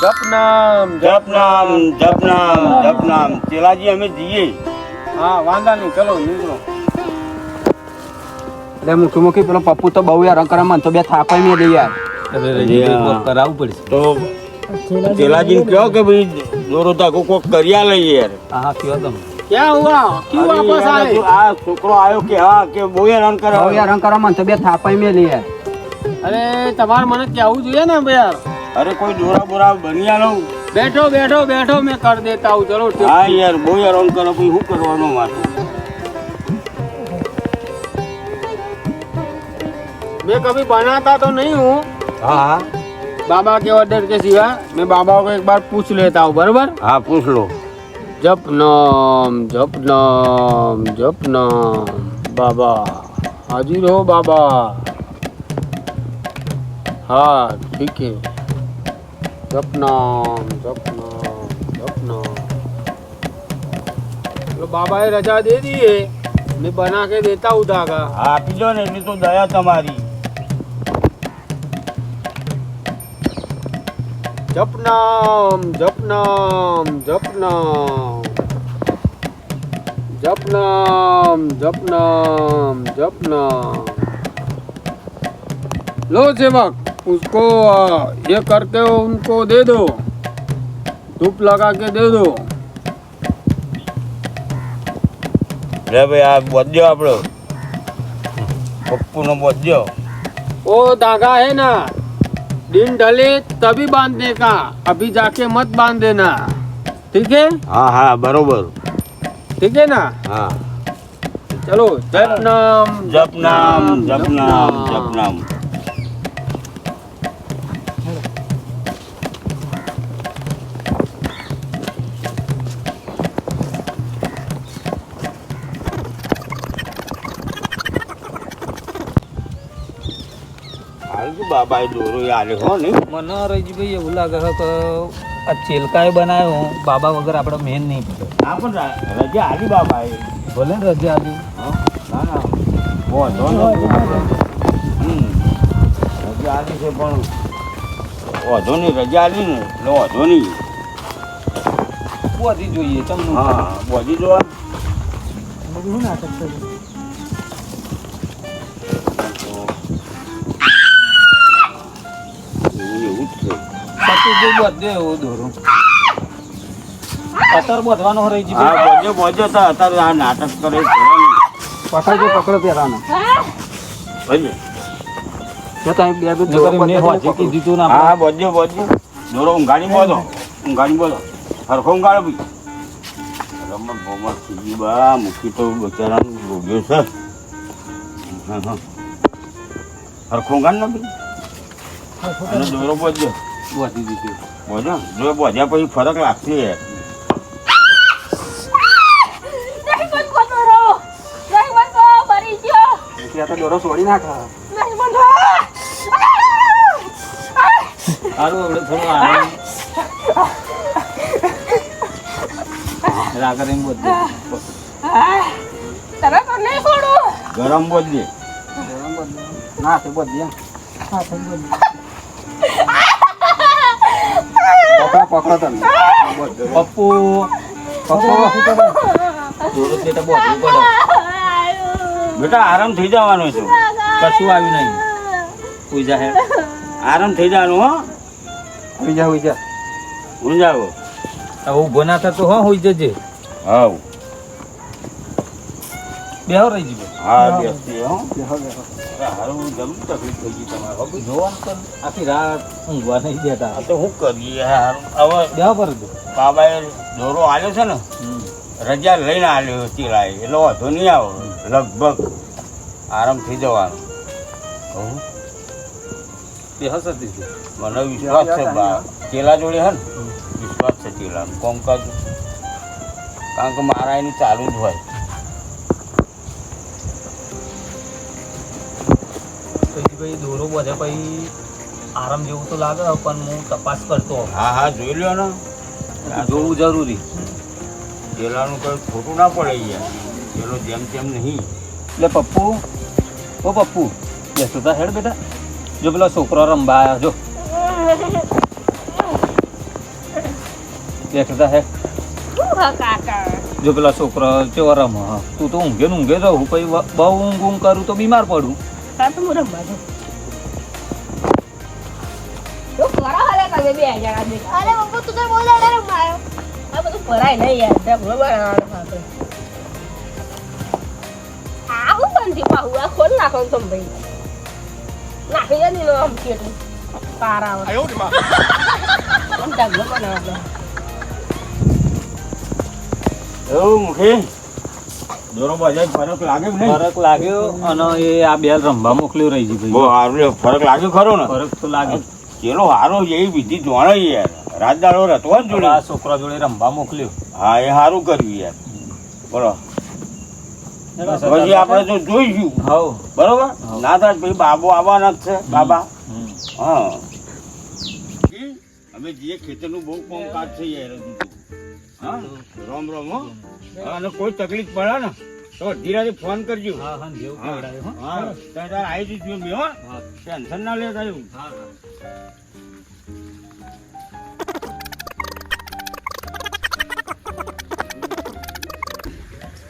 જપનામ જપનામ જપનામ જપનામ. ચેલાજી અમે જઈએ. હા વાંધા નહીં, ચલો નીકળો. એટલે મુખી પેલો પપ્પુ તો બહુ યાર અંકરામાં તો બે થાપાઈ મેં દે યાર. કરાવવું પડશે. તો ચેલાજીને કહો કે ભાઈ દોરો તાકો કોક કર્યા લઈએ યાર. હા કયો તમે ક્યાં હુઆ ક્યું અરે વાપસ યાર, આए? આ છોકરો આવ્યો કે હા કે બહુ હેરાન કરે. બહુ યાર અંકરામાં તો બે થાપાઈ મેં દે યાર. અરે તમારે મને કહેવું જોઈએ ને યાર. અરે કોઈ દોરા બોરા બની આલો. બેઠો બેઠો બેઠો મેં कर देता हूँ. चलो ठीक. હા યાર બહુ હેરાન કરે ભાઈ શું કરવાનું મારે. मैं कभी बनाता तो नहीं हूँ હા હા बाबा के ऑर्डर के सिवा. मैं बाबा को एक बार पूछ लेता हूँ. बराबर. હા પૂछ लो. जपनाम जपनाम जपनाम. बाबा हाजिर हो बाबा. हाँ ठीक है. जपनाम जपनाम जपनाम. तो बाबा ने रजा दे दी है. मैं बना के देता हूँ धागा. હા આપી દો ને એટલી તો દયા તમારી. जपनाम जपनाम जपनाम जपनाम जपनाम जपनाम. लो सेवक उसको ये करके उनको दे दो. धूप लगा के दे दो. લે ભાઈ આ બોધ્યો આપણો પપ્પુનો બોધ્યો. वो धागा है ना, दिन ढले तभी बांधने का. अभी जाके मत बांध देना. ठीक है. હા હા બરોબર. ठीक है ना. હા चलो जपनाम જપનામ જપનામ જપનામ. હાલ તો બાબાએ દોરો યાર હો ને. મને રહીભાઈ એવું લાગે છે કે આ ચેલકાએ બનાવ્યો બાબા વગર આપણે મેન નહીં પડે. હા પણ રજા આલી બાબાએ. ભલે ને રજા આપી. ના ના વાંધો નહીં. રજા આલી છે પણ વાંધો નહીં. રજા આલી ને એટલે વાંધો નહીં. બોધી જોઈએ તમને. હા બોધી જોવા. બધું નાટક છે. એવું જ છે. સાચું જો બધે એવો દોરો અત્યારે બોધવાનો રહી છે. હા બોજો બોજો તો અત્યારે આ નાટક કરે છે. પકડજો પકડો પેલાને. બોજો. જો તમે બે બે દોરો હોજી કીધી તું ના. હા બોજો બોજો. દોરો ઊંઘાડી બોલો. ઊંઘાડી બોલો. હરખો ઊંઘાડો ભાઈ. રમત ભમત થઈ બા મૂકી તો બચારાનું રોગ્યો છે. હા હા હરખો ઊંઘાડ ને ભાઈ. અને દોરો બોજો. બોધી દીધી. બોજો જો બોજ્યા પછી ફરક લાગશે યાર. નહીં બંધો દોરો. નહીં બંધો મરી ગયો. ત્યાં તો દોરો છોડી નાખા. નહીં બંધો. સારું આપણે થોડું આરામ રાગર એમ બોધ તને તો નહીં છોડું. ગરમ બોજે. ના તે બોધ દે. પકડો તમે. પપ્પુ પપ્પુ દોરો તે બોધવું પડે. બેટા આરામ થઈ જવાનો છે. કશું આવ્યું નહીં. પૂજા હે આરામ થઈ જવાનું હો. હોઈ જા હોઈ જા. હું જાવ. હવે ઊભો ના થતો હો હોઈ જજે. હાવ. બેહો રહી જીવે. હા બેસતી હો. બેહો બેહો. હારું જમી તકલીફ થઈ ગઈ તમારે હો ભાઈ. જોવાનું તો આખી રાત ઊંઘવા નહીં દેતા. આ તો શું કરીએ યાર. હવે બેહો પર દો. બાબાએ દોરો આલ્યો છે ને રજા લઈને આલ્યો હતી લાય એટલે વાંધો નહીં આવો. લગભગ આરામ થઈ જવાનું. કહું બેહો સતી છે. મને વિશ્વાસ છે બા ચેલા જોડે હે ને વિશ્વાસ છે ચેલાનો. કોમકાજ કારણ કે મારા એનું ચાલુ જ હોય. ભાઈ દોરો બધે પછી આરામ જેવું તો લાગે પણ હું તપાસ કરતો. હા હા જોઈ લ્યો ને. જોવું જરૂરી. ચેલાનું કંઈ ખોટું ના પડે યાર. ચેલો જેમ તેમ નહીં. એટલે પપ્પુ ઓ પપ્પુ બેસો તા હેડ બેટા. જો પેલો છોકરો રમવા આવ્યો જો બેઠા હે શું હા કાકા જો પેલા છોકરા કેવા રમે હા તું તો ઊંઘે ને ઊંઘે રહું પછી બહુ ઊંઘ કરું તો બીમાર પડું હા તો હું રમવા દઉં તો કરો હાલે તમે બે જણા બે અરે પપ્પા તું તો બહુ દાડા રમાયો આ બધું ભરાય નહીં યાર ઢગલો બનાવવાનો ખાતો આ હું બંધી પાહુ આ ખોલ નાખો ને તમે ભાઈ નાખી દે ને આમ કેટલું પારા આવે આમ ઢગલો બનાવવાનો એવું મુખી દોરો બજાર ફરક લાગે કે નહીં? ફરક લાગ્યો અને એ આ બેલ રમવા મોકલ્યો રહી ગઈ બહુ ભાઈ સારું લે. ફરક લાગ્યો ખરો ને? ફરક તો લાગે ચેલો હારો છે એ વિધિ જોણે યાર. રાત દાડો રતવા જ જોડે. આ છોકરા જોડે રમવા મોકલ્યો હા એ સારું કર્યું યાર. બોલો પછી આપણે તો જોઈશું હવ બરોબર. ના થાય પછી બાબો આવવાના જ છે બાબા. હા અમે જે ખેતરનું બહુ કામ કાજ છે યાર હજુ તો. હા રોમ રોમ હો. અને કોઈ તકલીફ પડે ને તો ધીરાથી ફોન કરજો. હા હા જેવું હા કહેવડાયું, હો. હા તારે આવી જઈશું બે હો. હા ટેન્શન ના લે થયું. હા હા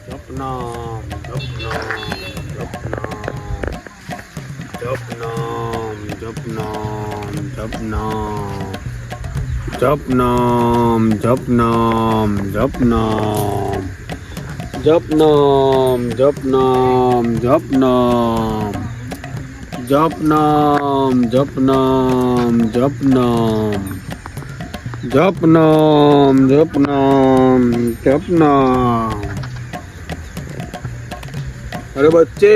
જપનામ જપનામ જપનામ જપનામ જપનામ જપનામ જપનામ જપનામ જપનામ જપનામ જપનામ જપનામ જપનામ જપનામ જપનામ अरे बच्चे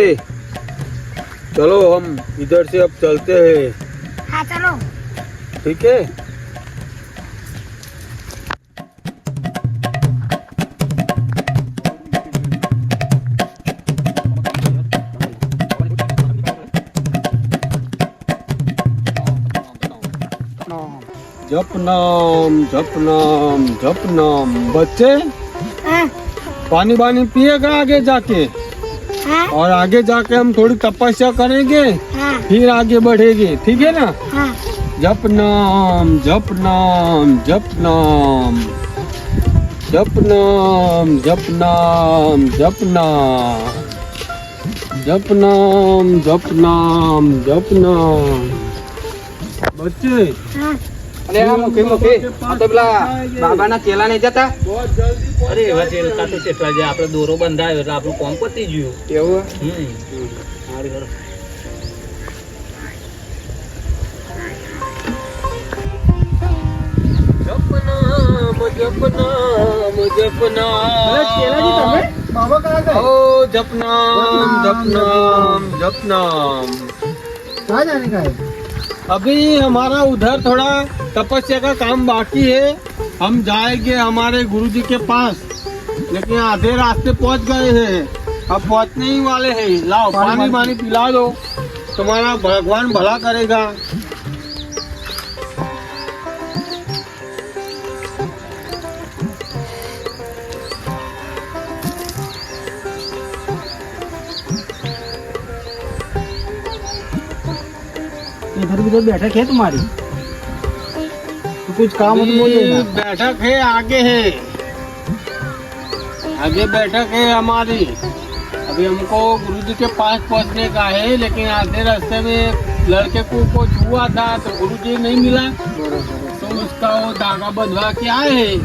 चलो हम इधर से अब चलते हैं हाँ चलो ठीक है जपनाम जपनाम जपनाम बच्चे हाँ पानी वानी पिएगा आगे जाके हाँ और आगे जाके हम थोड़ी तपस्या करेंगे हाँ फिर आगे बढ़ेंगे ठीक है ना हाँ जपनाम जपनाम जपनाम जपनाम जपनाम जपनाम जपनाम जपनाम जपनाम बच्चे हाँ અરે આ મુખી મુખી આ તો પેલા બાબાના ચેલા નહીં જતા बहुत जल्दी અરે એવા ચેલકા તો કેટલા છે આપણે દોરો બંધાયો એટલે આપણું કોમ પતી ગયું केवल સારું સારું जपनाम जपनाम जपनाम बाबा कहाँ गए ओ जपनाम जपनाम जपनाम कहाँ जाने का है अभी हमारा उधर थोड़ा तपस्या का काम बाकी है हम जाएंगे हमारे गुरुजी के पास लेकिन आधे रास्ते पहुंच गए हैं अब पहुंचने ही वाले हैं लाओ पानी पानी पिला दो तुम्हारा भगवान भला करेगा इधर उधर बैठक है तुम्हारी तो कुछ काम हो तो बोलिए अभी ना बैठक है आगे बैठक है हमारी अभी हमको गुरुजी के पास पहुंचने का है लेकिन आधे रास्ते में लड़के को कुछ हुआ था तो गुरुजी नहीं मिला तो उसका वो धागा बंधवा के आए हैं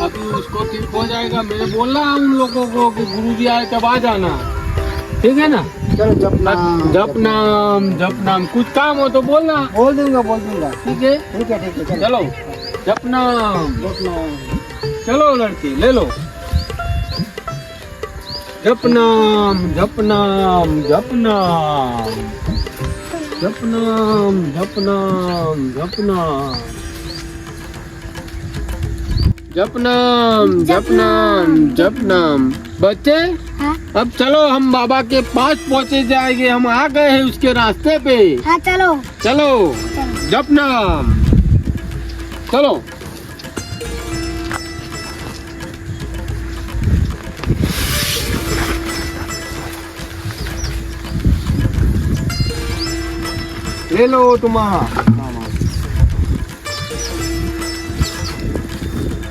अभी उसको ठीक हो जाएगा मैंने बोला उन लोगों को कि गुरुजी आए तब आ जाना ठीक है ना चलो जपना जप नाम कुछ काम हो तो बोलना बोल दूंगा ठीक है ठीक है चलो जपनाम जपना चलो लड़के ले लो जपनाम जपनाम जपनाम जपनाम जपनाम जपनाम जपनाम जपनाम जपनाम बच्चे हाँ अब चलो हम बाबा के पास पहुंचे जाएंगे हम आ गए हैं उसके रास्ते पे हाँ चलो चलो जपनाम चलो ले लो तुम्हारा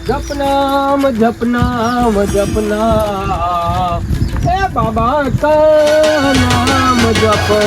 જપનામ જપનામ જપના એ બાબા કા નામ જપો